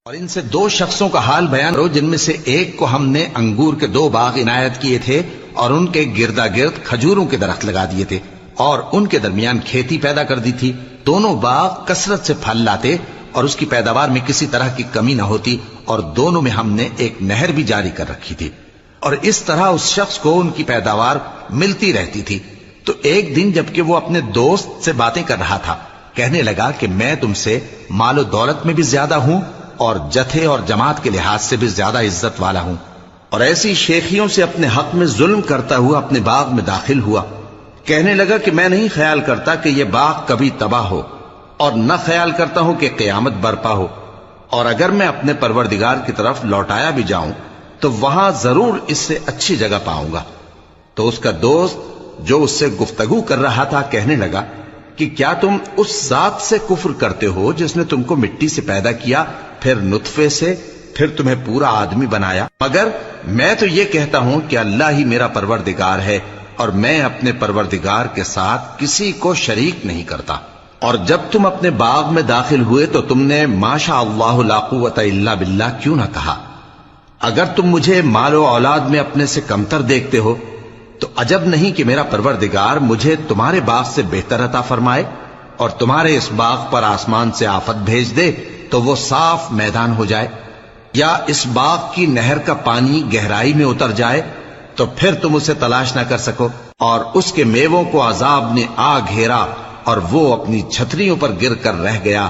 اور ان سے دو شخصوں کا حال بیان کرو جن میں سے ایک کو ہم نے انگور کے 2 باغ عنایت کیے تھے اور ان کے گردا گرد کھجوروں کے درخت لگا دیے تھے اور ان کے درمیان کھیتی پیدا کر دی تھی. دونوں باغ کثرت سے پھل لاتے اور اس کی پیداوار میں کسی طرح کی کمی نہ ہوتی اور دونوں میں ہم نے ایک نہر بھی جاری کر رکھی تھی. اور اس طرح اس شخص کو ان کی پیداوار ملتی رہتی تھی. تو ایک دن جبکہ وہ اپنے دوست سے باتیں کر رہا تھا کہنے لگا کہ میں تم سے مال و دولت میں بھی زیادہ ہوں اور جتھے اور جماعت کے لحاظ سے بھی زیادہ عزت والا ہوں. اور ایسی شیخیوں سے اپنے حق میں ظلم کرتا ہوا اپنے باغ میں داخل ہوا. کہنے لگا کہ میں نہیں خیال کرتا کہ یہ باغ کبھی تباہ ہو اور نہ خیال کرتا ہوں کہ قیامت برپا ہو، اور اگر میں اپنے پروردگار کی طرف لوٹایا بھی جاؤں تو وہاں ضرور اس سے اچھی جگہ پاؤں گا. تو اس کا دوست جو اس سے گفتگو کر رہا تھا کہنے لگا کہ کیا تم اس ذات سے کفر کرتے ہو جس نے تم کو مٹی سے پیدا کیا، پھر نطفے سے، پھر تمہیں پورا آدمی بنایا؟ مگر میں تو یہ کہتا ہوں کہ اللہ ہی میرا پروردگار ہے اور میں اپنے پروردگار کے ساتھ کسی کو شریک نہیں کرتا. اور جب تم اپنے باغ میں داخل ہوئے تو تم نے ماشاء اللہ لا قوت الا باللہ کیوں نہ کہا؟ اگر تم مجھے مال و اولاد میں اپنے سے کمتر دیکھتے ہو تو عجب نہیں کہ میرا پروردگار مجھے تمہارے باغ سے بہتر عطا فرمائے اور تمہارے اس باغ پر آسمان سے آفت بھیج دے تو وہ صاف میدان ہو جائے، یا اس باغ کی نہر کا پانی گہرائی میں اتر جائے تو پھر تم اسے تلاش نہ کر سکو، اور اس کے میووں کو عذاب نے آ گھیرا اور وہ اپنی چھتریوں پر گر کر رہ گیا.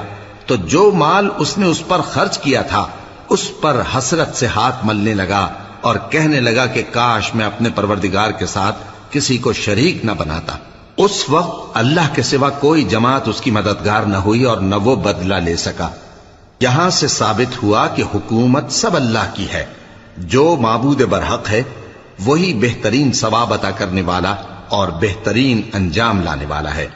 تو جو مال اس نے اس پر خرچ کیا تھا اس پر حسرت سے ہاتھ ملنے لگا اور کہنے لگا کہ کاش میں اپنے پروردگار کے ساتھ کسی کو شریک نہ بناتا. اس وقت اللہ کے سوا کوئی جماعت اس کی مددگار نہ ہوئی اور نہ وہ بدلہ لے سکا. یہاں سے ثابت ہوا کہ حکومت سب اللہ کی ہے. جو معبود برحق ہے وہی بہترین ثواب عطا کرنے والا اور بہترین انجام لانے والا ہے.